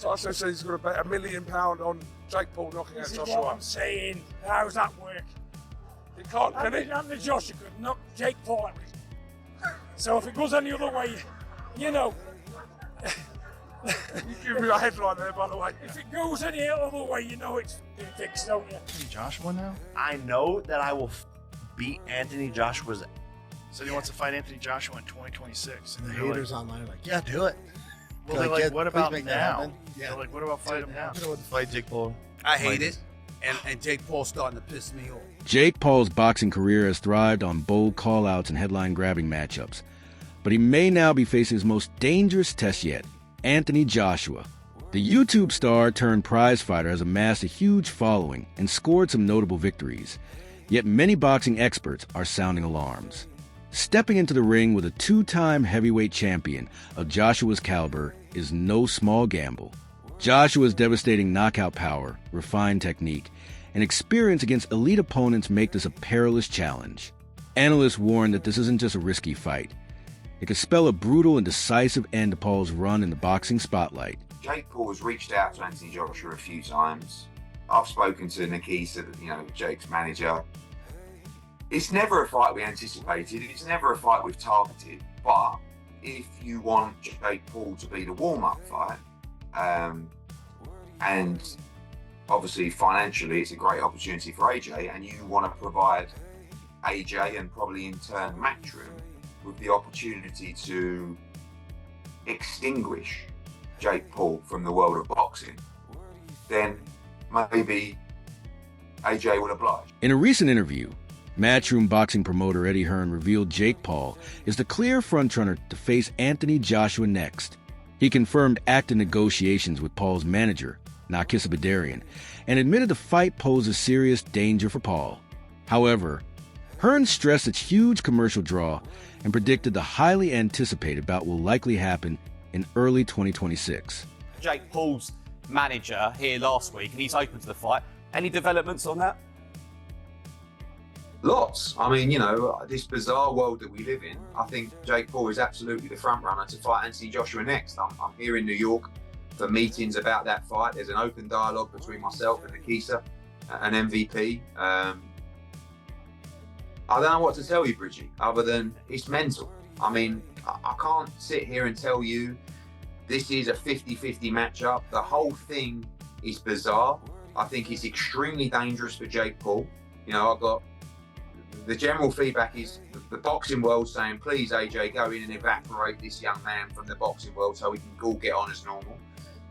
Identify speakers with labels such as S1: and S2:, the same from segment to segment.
S1: Tyson says he's got to bet £1 million on Jake Paul knocking out
S2: This is
S1: Joshua.
S2: what I'm saying. How does that work?
S1: He can't, can he?
S2: Anthony Joshua could knock Jake Paul out. So if it goes any other way, you know.
S1: You give me a headline there, by the way.
S2: If it goes any other way, you know it's fixed, don't you?
S3: Joshua now?
S4: I know that I will beat Anthony Joshua's.
S3: Said he wants to fight Anthony Joshua in 2026.
S5: And the
S3: they're
S5: haters online are like, yeah, do it.
S3: Well, they're like, what about
S5: please make that
S3: now?
S5: happen. Yeah.
S3: They're like, what about fight him now?
S4: Fight Jake Paul.
S6: I hate it, and Jake Paul's starting to piss me off.
S7: Jake Paul's boxing career has thrived on bold call-outs and headline-grabbing matchups. But he may now be facing his most dangerous test yet, Anthony Joshua. The YouTube star turned prize fighter has amassed a huge following and scored some notable victories. Yet many boxing experts are sounding alarms. Stepping into the ring with a two-time heavyweight champion of Joshua's caliber is no small gamble. Joshua's devastating knockout power, refined technique, and experience against elite opponents make this a perilous challenge. Analysts warn that this isn't just a risky fight. It could spell a brutal and decisive end to Paul's run in the boxing spotlight.
S8: Jake Paul has reached out to Anthony Joshua a few times. I've spoken to Nikisa, Jake's manager. It's never a fight we anticipated. It's never a fight we've targeted. But if you want Jake Paul to be the warm-up fight, and obviously financially it's a great opportunity for AJ, and you want to provide AJ and probably in turn Matchroom with the opportunity to extinguish Jake Paul from the world of boxing, then maybe AJ will oblige.
S7: In a recent interview, Matchroom boxing promoter Eddie Hearn revealed Jake Paul is the clear frontrunner to face Anthony Joshua next. He confirmed active negotiations with Paul's manager, Nakisa Badarian, and admitted the fight poses serious danger for Paul. However, Hearn stressed its huge commercial draw and predicted the highly anticipated bout will likely happen in early 2026.
S9: Jake Paul's manager here last week, and he's open to the fight. Any developments on that?
S8: Lots. I mean, this bizarre world that we live in, I think Jake Paul is absolutely the front runner to fight Anthony Joshua next. I'm here in New York for meetings about that fight. There's an open dialogue between myself and Nikisa, an MVP. I don't know what to tell you, Bridgie, other than it's mental. I mean, I can't sit here and tell you this is a 50-50 matchup. The whole thing is bizarre. I think it's extremely dangerous for Jake Paul. I've got the general feedback is the boxing world saying, please, AJ, go in and evaporate this young man from the boxing world so we can all get on as normal.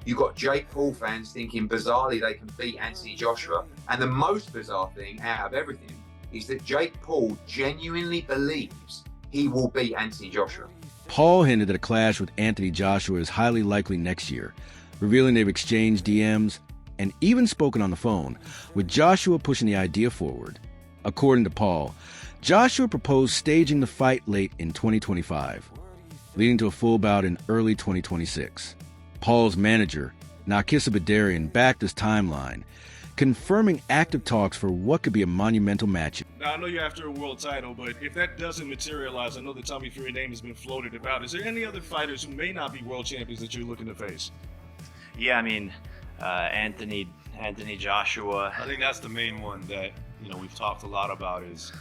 S8: You've got Jake Paul fans thinking bizarrely they can beat Anthony Joshua. And the most bizarre thing out of everything is that Jake Paul genuinely believes he will beat Anthony Joshua.
S7: Paul hinted that a clash with Anthony Joshua is highly likely next year, revealing they've exchanged DMs and even spoken on the phone, with Joshua pushing the idea forward. According to Paul, Joshua proposed staging the fight late in 2025, leading to a full bout in early 2026. Paul's manager, Nakisa Badarian, backed his timeline, confirming active talks for what could be a monumental match.
S10: Now, I know you're after a world title, but if that doesn't materialize, I know the Tommy Fury name has been floated about. Is there any other fighters who may not be world champions that you're looking to face?
S11: Yeah, I mean, Anthony Joshua.
S10: I think that's the main one that we've talked a lot about. Is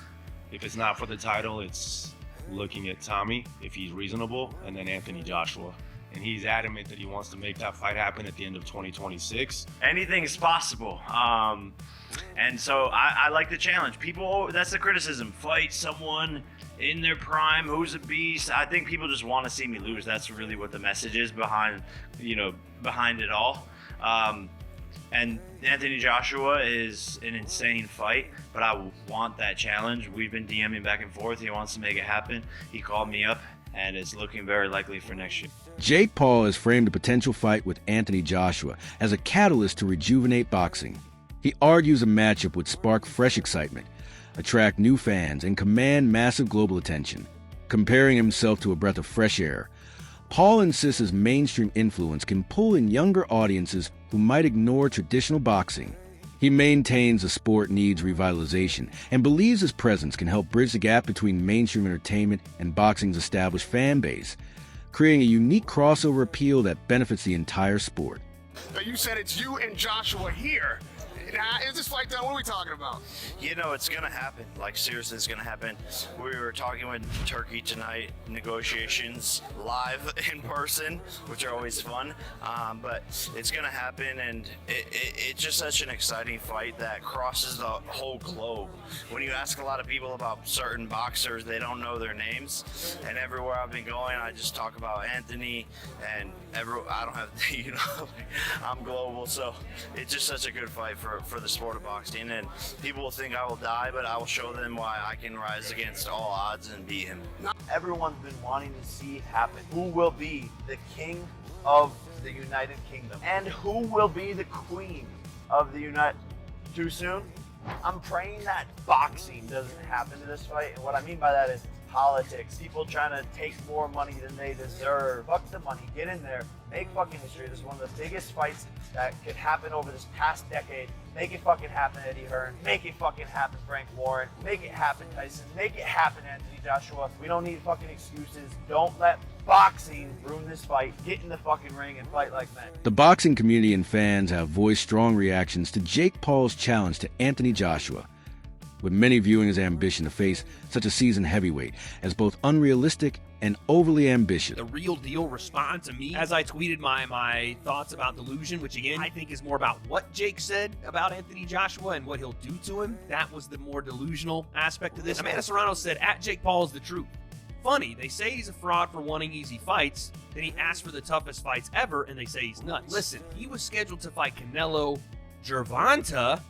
S10: if it's not for the title, it's looking at Tommy if he's reasonable, and then Anthony Joshua. And he's adamant that he wants to make that fight happen at the end of 2026.
S11: Anything is possible. And so I like the challenge. People, that's the criticism. Fight someone in their prime who's a beast. I think people just want to see me lose. That's really what the message is behind it all. And Anthony Joshua is an insane fight, but I want that challenge. We've been DMing back and forth. He wants to make it happen. He called me up, and it's looking very likely for next year.
S7: Jake Paul has framed a potential fight with Anthony Joshua as a catalyst to rejuvenate boxing. He argues a matchup would spark fresh excitement, attract new fans, and command massive global attention. Comparing himself to a breath of fresh air, Paul insists his mainstream influence can pull in younger audiences who might ignore traditional boxing. He maintains the sport needs revitalization and believes his presence can help bridge the gap between mainstream entertainment and boxing's established fan base, creating a unique crossover appeal that benefits the entire sport.
S5: You said it's you and Joshua here. Now, is this fight done? What are we talking about?
S11: You know, it's going to happen. Like, seriously, it's going to happen. We were talking with Turkey tonight, negotiations live in person, which are always fun. But it's going to happen, and it's just such an exciting fight that crosses the whole globe. When you ask a lot of people about certain boxers, they don't know their names. And everywhere I've been going, I just talk about Anthony, and I don't have, you know, I'm global. So it's just such a good fight for the sport of boxing, and people will think I will die, but I will show them why I can rise against all odds and beat him.
S4: Everyone's been wanting to see it happen. Who will be the king of the United Kingdom? And who will be the queen of the United... Too soon? I'm praying that boxing doesn't happen to this fight, and what I mean by that is politics. People trying to take more money than they deserve. Fuck the money. Get in there. Make fucking history. This is one of the biggest fights that could happen over this past decade. Make it fucking happen, Eddie Hearn. Make it fucking happen, Frank Warren. Make it happen, Tyson. Make it happen, Anthony Joshua. We don't need fucking excuses. Don't let boxing ruin this fight. Get in the fucking ring and fight like men.
S7: The boxing community and fans have voiced strong reactions to Jake Paul's challenge to Anthony Joshua, with many viewing his ambition to face such a seasoned heavyweight as both unrealistic and overly ambitious.
S12: The real deal respond to me as I tweeted my thoughts about delusion, which again, I think is more about what Jake said about Anthony Joshua and what he'll do to him. That was the more delusional aspect of this. Amanda Serrano said, at Jake Paul is the truth. Funny, they say he's a fraud for wanting easy fights, then he asked for the toughest fights ever, and they say he's nuts. Listen, he was scheduled to fight Canelo Gervonta,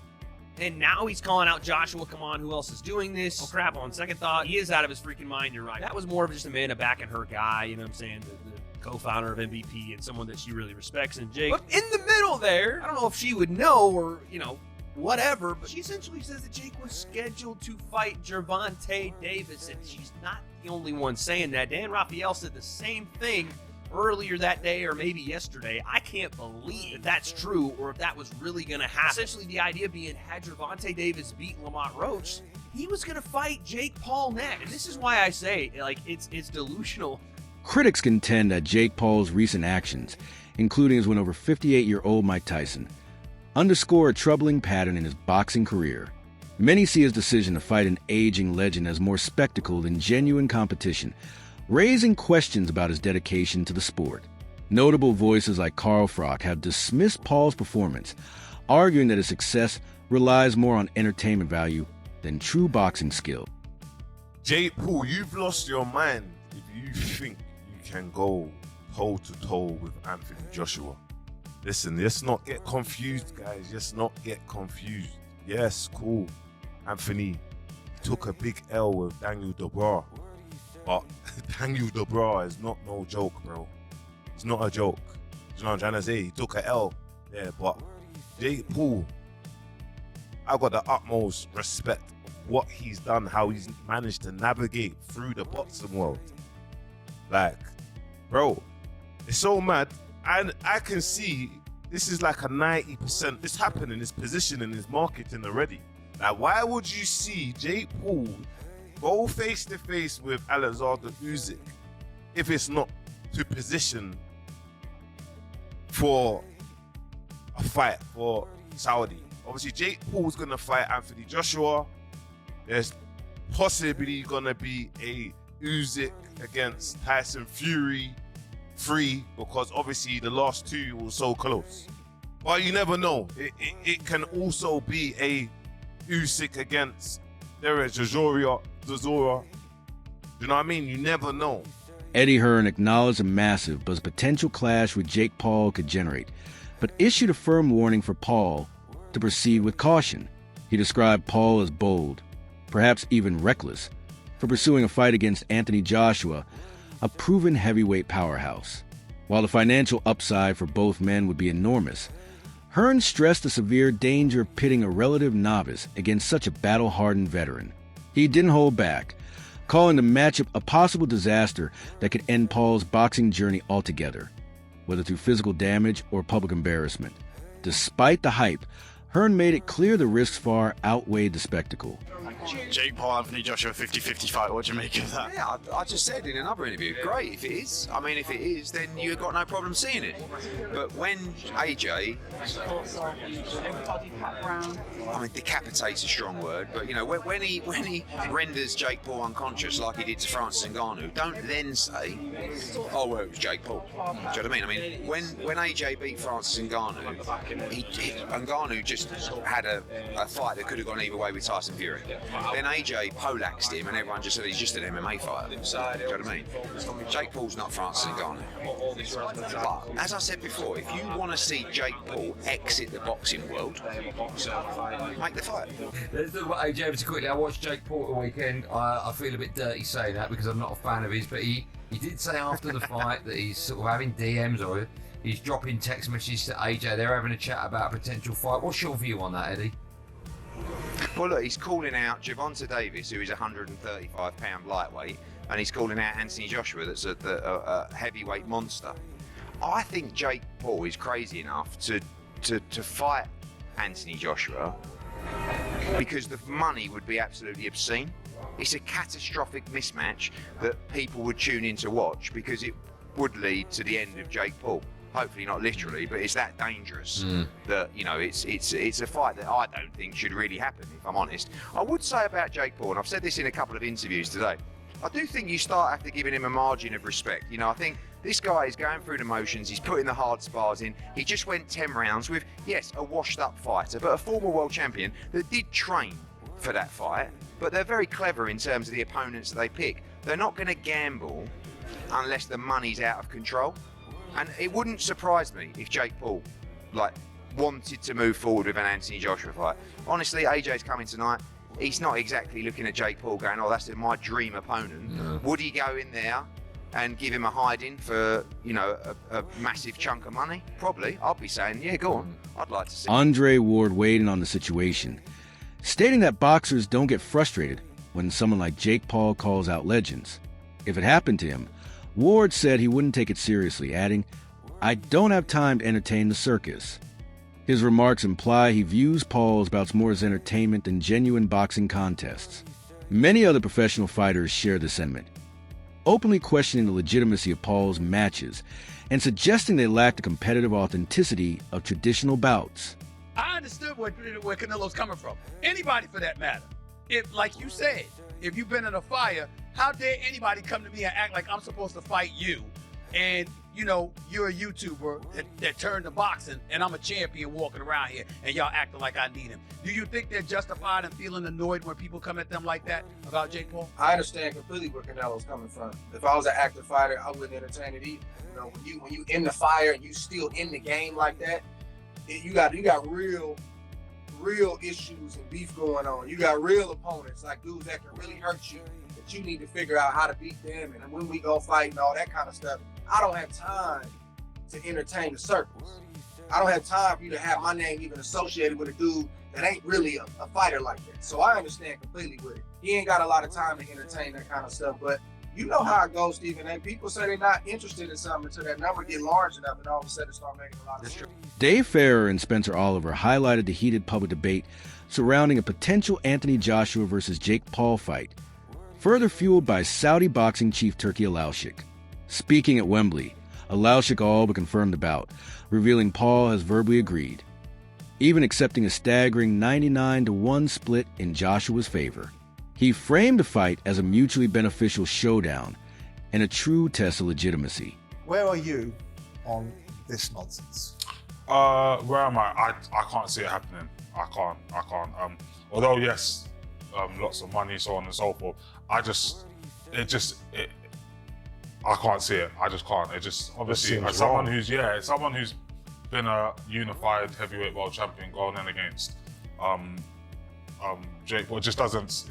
S12: and now he's calling out Joshua. Come on, who else is doing this? Oh, crap, on second thought, he is out of his freaking mind, you're right. That was more of just Amanda backing her guy, you know what I'm saying, the co-founder of MVP and someone that she really respects, and Jake. But in the middle there, I don't know if she would know or, you know, whatever, but she essentially says that Jake was scheduled to fight Gervonta Davis, and she's not the only one saying that. Dan Raphael said the same thing earlier that day or maybe yesterday. I can't believe if that's true or if that was really going to happen. Essentially, the idea being, had Gervonta Davis beat Lamont Roach, he was going to fight Jake Paul next. And this is why I say, like, it's delusional.
S7: Critics contend that Jake Paul's recent actions, including his win over 58-year-old Mike Tyson, underscore a troubling pattern in his boxing career. Many see his decision to fight an aging legend as more spectacle than genuine competition, raising questions about his dedication to the sport. Notable voices like Carl Froch have dismissed Paul's performance, arguing that his success relies more on entertainment value than true boxing skill.
S13: Jake Paul, you've lost your mind if you think you can go toe-to-toe with Anthony Joshua. Listen, let's not get confused, guys. Let's not get confused. Yes, cool. Anthony took a big L with Daniel Dubois. But Daniel Dubois is not no joke, bro. It's not a joke. You know what I'm trying to say? He took an L there, but Jake Paul, I got the utmost respect of what he's done, how he's managed to navigate through the boxing world. Like, bro, it's so mad. And I can see this is like a 90%. This happening, his positioning, his marketing already. Like, why would you see Jake Paul go face to face with Alexander Usyk if it's not to position for a fight for Saudi? Obviously, Jake Paul's gonna fight Anthony Joshua. There's possibly gonna be a Usyk against Tyson Fury 3, because obviously the last two were so close. But you never know. It can also be a Usyk against Derek Chisora. Do you know what I mean? You never know.
S7: Eddie Hearn acknowledged a massive but potential clash with Jake Paul could generate, but issued a firm warning for Paul to proceed with caution. He described Paul as bold, perhaps even reckless, for pursuing a fight against Anthony Joshua, a proven heavyweight powerhouse. While the financial upside for both men would be enormous, Hearn stressed the severe danger of pitting a relative novice against such a battle-hardened veteran. He didn't hold back, calling the matchup a possible disaster that could end Paul's boxing journey altogether, whether through physical damage or public embarrassment. Despite the hype, Hearn made it clear the risks far outweighed the spectacle.
S3: Jake Paul, Anthony Joshua, 50-50 fight. What do you make of that?
S8: Yeah, I just said in another interview, great if it is. I mean, if it is, then you've got no problem seeing it. But when AJ, I mean, decapitate's a strong word, but you know, when he renders Jake Paul unconscious like he did to Francis Ngannou, don't then say, oh well, it was Jake Paul. Do you know what I mean? I mean, when AJ beat Francis Ngannou, Ngannou just had a fight that could have gone either way with Tyson Fury. Then AJ poleaxed him, and everyone just said he's just an MMA fighter. Do you know what I mean? Jake Paul's not Francis Ngannou. But as I said before, if you want to see Jake Paul exit the boxing world, make the fight.
S14: Let's talk about AJ ever so quickly. I watched Jake Paul the weekend. I feel a bit dirty saying that because I'm not a fan of his, but he did say after the fight that he's sort of having DMs or he's dropping text messages to AJ. They're having a chat about a potential fight. What's your view on that, Eddie?
S8: Well, look, he's calling out Gervonta Davis, who is a 135-pound lightweight, and he's calling out Anthony Joshua, that's a heavyweight monster. I think Jake Paul is crazy enough to fight Anthony Joshua because the money would be absolutely obscene. It's a catastrophic mismatch that people would tune in to watch because it would lead to the end of Jake Paul. Hopefully not literally, but it's that dangerous that, you know, it's a fight that I don't think should really happen, if I'm honest. I would say about Jake Paul, and I've said this in a couple of interviews today, I do think you start after giving him a margin of respect. You know, I think this guy is going through the motions, he's putting the hard spars in, he just went 10 rounds with, yes, a washed up fighter, but a former world champion that did train for that fight, but they're very clever in terms of the opponents that they pick. They're not going to gamble unless the money's out of control. And it wouldn't surprise me if Jake Paul, wanted to move forward with an Anthony Joshua fight. Honestly, AJ's coming tonight. He's not exactly looking at Jake Paul going, oh, that's my dream opponent. No. Would he go in there and give him a hiding for, you know, a massive chunk of money? Probably. I'd be saying, yeah, go on. I'd like to see.
S7: Andre Ward weighed in on the situation, stating that boxers don't get frustrated when someone like Jake Paul calls out legends. If it happened to him, Ward said he wouldn't take it seriously, adding, I don't have time to entertain the circus. His remarks imply he views Paul's bouts more as entertainment than genuine boxing contests. Many other professional fighters share this sentiment, openly questioning the legitimacy of Paul's matches and suggesting they lack the competitive authenticity of traditional bouts.
S6: I understood where Canelo's coming from. Anybody for that matter. If, like you said, if you've been in a fire, how dare anybody come to me and act like I'm supposed to fight you? And, you know, you're a YouTuber that turned to boxing and I'm a champion walking around here and y'all acting like I need him. Do you think they're justified in feeling annoyed when people come at them like that about Jake Paul?
S15: I understand completely where Canelo's coming from. If I was an active fighter, I wouldn't entertain it either. You know, when you in the fire and you still in the game like that, you got real issues and beef going on. You got real opponents, like dudes that can really hurt you, that you need to figure out how to beat them and when we go fight and all that kind of stuff. I don't have time to entertain the circles. I don't have time for you to have my name even associated with a dude that ain't really a fighter like that. So I understand completely with it. He ain't got a lot of time to entertain that kind of stuff, but you know how it goes, Stephen A. People say they're not interested in something until that number get large enough and all of a sudden start making a lot of sense.
S7: Dave Farrer and Spencer Oliver highlighted the heated public debate surrounding a potential Anthony Joshua versus Jake Paul fight, further fueled by Saudi boxing chief Turki Alaushik. Speaking at Wembley, Alaushik all but confirmed the bout, revealing Paul has verbally agreed, even accepting a staggering 99-1 split in Joshua's favor. He framed the fight as a mutually beneficial showdown and a true test of legitimacy.
S16: Where are you on this nonsense?
S1: Where am I? I can't see it happening. I can't. Although yes, lots of money, so on and so forth. I can't see it. I just can't. It just obviously as someone who's been a unified heavyweight world champion going in against Jake, well, it just doesn't.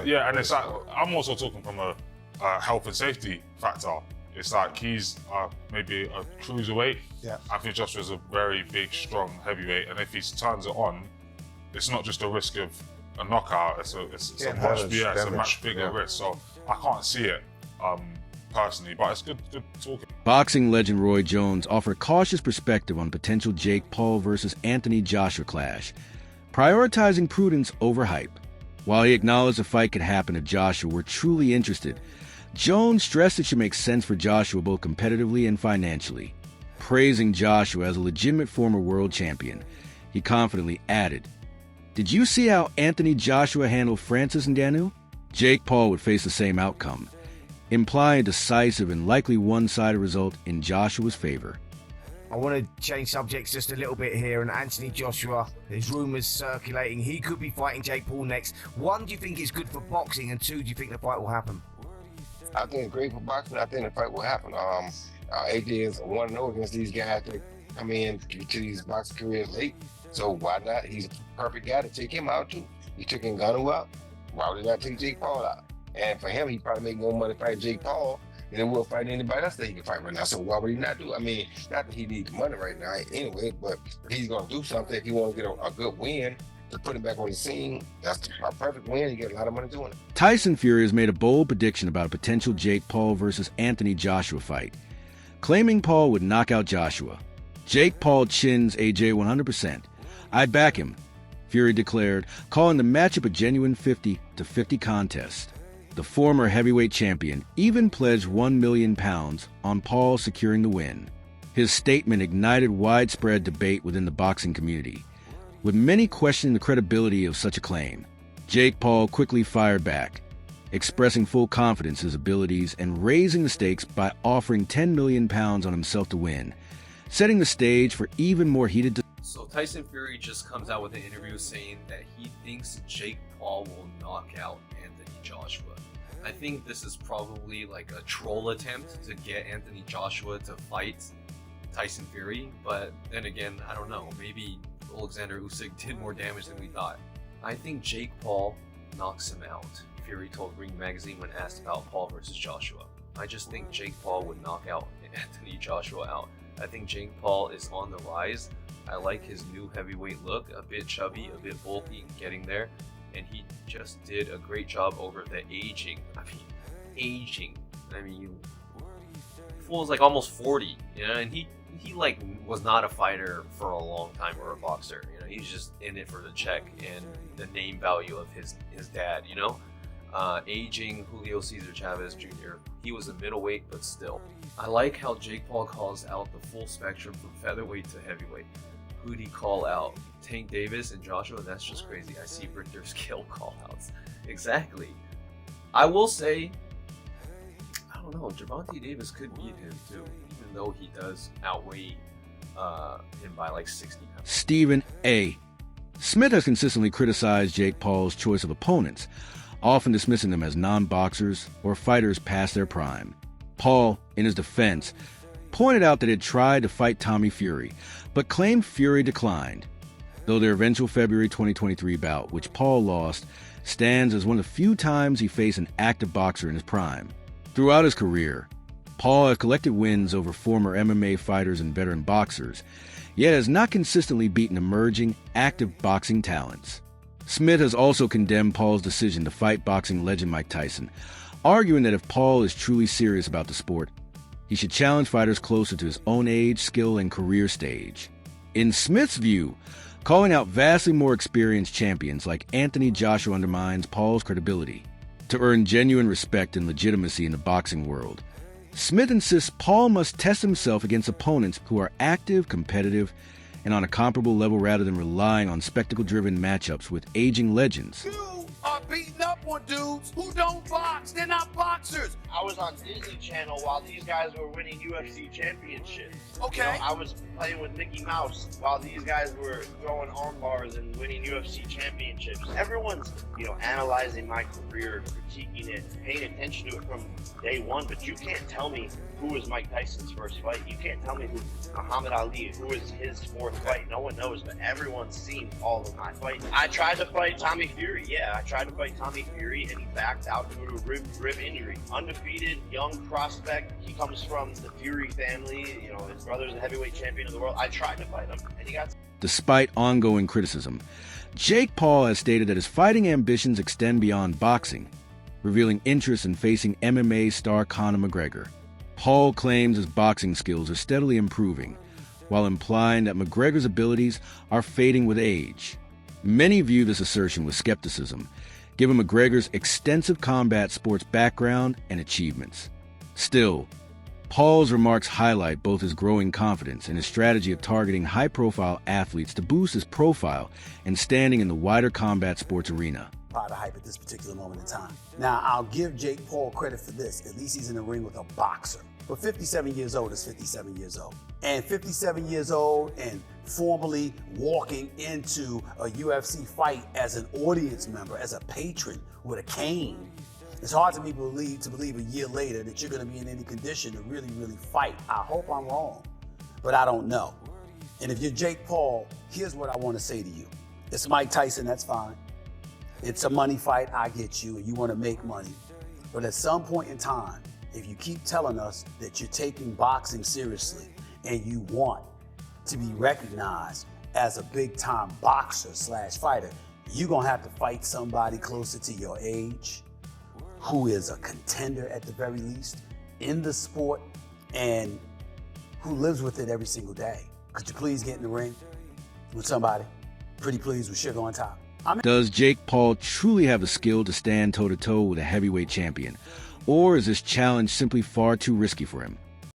S1: Yeah, and it's like I'm also talking from a health and safety factor. It's like he's maybe a cruiserweight.
S16: Yeah.
S1: Anthony Joshua's a very big, strong heavyweight, and if he turns it on, it's not just a risk of a knockout. It's a much bigger risk. So I can't see it. personally, but it's good talking.
S7: Boxing legend Roy Jones offered a cautious perspective on potential Jake Paul versus Anthony Joshua clash, prioritizing prudence over hype. While he acknowledged the fight could happen if Joshua were truly interested, Jones stressed it should make sense for Joshua both competitively and financially. Praising Joshua as a legitimate former world champion, he confidently added, "Did you see how Anthony Joshua handled Francis Ngannou? Jake Paul would face the same outcome," implying a decisive and likely one-sided result in Joshua's favor.
S17: I want to change subjects just a little bit here. And Anthony Joshua, there's rumours circulating he could be fighting Jake Paul next. One, do you think it's good for boxing? And two, do you think the fight will happen?
S18: I think it's great for boxing. I think the fight will happen. AJ is 1-0 against these guys that come in to these boxing careers late. So why not? He's a perfect guy to take him out too. He took Ngannou out. Why would he not take Jake Paul out? And for him, he probably make more money fighting Jake Paul than he will fighting anybody else that he can fight right now. So why would he not do? I mean, not that he needs money right now anyway, but he's going to do something if he wants to get a good win to put him back on the scene. That's a perfect win. You get a lot of money doing it.
S7: Tyson Fury has made a bold prediction about a potential Jake Paul versus Anthony Joshua fight, claiming Paul would knock out Joshua. Jake Paul chins AJ 100%. "I back him," Fury declared, calling the matchup a genuine 50-50 contest. The former heavyweight champion even pledged £1 million on Paul securing the win. His statement ignited widespread debate within the boxing community, with many questioning the credibility of such a claim. Jake Paul quickly fired back, expressing full confidence in his abilities and raising the stakes by offering £10 million on himself to win, setting the stage for even more heated
S19: So Tyson Fury just comes out with an interview saying that he thinks Jake Paul will knock out Anthony Joshua. I think this is probably like a troll attempt to get Anthony Joshua to fight Tyson Fury, but then again, I don't know, maybe Alexander Usyk did more damage than we thought. I think Jake Paul knocks him out, Fury told Ring Magazine when asked about Paul versus Joshua. I just think Jake Paul would knock out Anthony Joshua out. I think Jake Paul is on the rise. I like his new heavyweight look, a bit chubby, a bit bulky, getting there, and he just did a great job over the aging. I mean, fool's like almost 40, you know, and he like was not a fighter for a long time or a boxer, you know, he's just in it for the check and the name value of his dad, you know. Aging Julio Cesar Chavez Jr., he was a middleweight, but still. I like how Jake Paul calls out the full spectrum from featherweight to heavyweight. Who'd he call out? Tank Davis and Joshua? That's just crazy. I see Richter Scale call-outs. Exactly. I will say, I don't know, Gervonta Davis could beat him too, even though he does outweigh him by like 60 pounds.
S7: Stephen A. Smith has consistently criticized Jake Paul's choice of opponents, often dismissing them as non-boxers or fighters past their prime. Paul, in his defense, pointed out that he had tried to fight Tommy Fury, but claimed Fury declined, though their eventual February 2023 bout, which Paul lost, stands as one of the few times he faced an active boxer in his prime. Throughout his career, Paul has collected wins over former MMA fighters and veteran boxers, yet has not consistently beaten emerging, active boxing talents. Smith has also condemned Paul's decision to fight boxing legend Mike Tyson, arguing that if Paul is truly serious about the sport, he should challenge fighters closer to his own age, skill, and career stage. In Smith's view, calling out vastly more experienced champions like Anthony Joshua undermines Paul's credibility. To earn genuine respect and legitimacy in the boxing world, Smith insists Paul must test himself against opponents who are active, competitive, and on a comparable level rather than relying on spectacle-driven matchups with aging legends.
S6: You are beating up on dudes who don't box. They're not boxers.
S4: I was on Disney Channel while these guys were winning UFC championships.
S6: Okay.
S4: You know, I was playing with Mickey Mouse while these guys were throwing arm bars and winning UFC championships. Everyone's, you know, analyzing my career, critiquing it, paying attention to it from day one, but you can't tell me who was Mike Tyson's first fight. You can't tell me who Muhammad Ali, who was his fourth fight. No one knows, but everyone's seen all of my fights. I tried to fight Tommy Fury. Yeah, I tried to fight Tommy Fury, and he backed out due to a rib injury. Undefeated, young prospect. He comes from the Fury family. You know, his brother's the heavyweight champion of the world. I tried to fight him, and he got...
S7: Despite ongoing criticism, Jake Paul has stated that his fighting ambitions extend beyond boxing. revealing interest in facing MMA star Conor McGregor. Paul claims his boxing skills are steadily improving, while implying that McGregor's abilities are fading with age. Many view this assertion with skepticism, given McGregor's extensive combat sports background and achievements. Still, Paul's remarks highlight both his growing confidence and his strategy of targeting high-profile athletes to boost his profile and standing in the wider combat sports arena.
S20: Part of the hype at this particular moment in time. Now, I'll give Jake Paul credit for this. At least he's in the ring with a boxer. But 57 years old is 57 years old. And 57 years old and formally walking into a UFC fight as an audience member, as a patron with a cane. It's hard to believe a year later that you're going to be in any condition to really, really fight. I hope I'm wrong, but I don't know. And if you're Jake Paul, here's what I want to say to you. It's Mike Tyson, that's fine. It's a money fight, I get you, and you want to make money. But at some point in time, if you keep telling us that you're taking boxing seriously and you want to be recognized as a big-time boxer/fighter, you're going to have to fight somebody closer to your age, who is a contender at the very least in the sport and who lives with it every single day. Could you please get in the ring with somebody? Pretty please with sugar on top.
S7: Does Jake Paul truly have the skill to stand toe-to-toe with a heavyweight champion? Or is this challenge simply far too risky for him?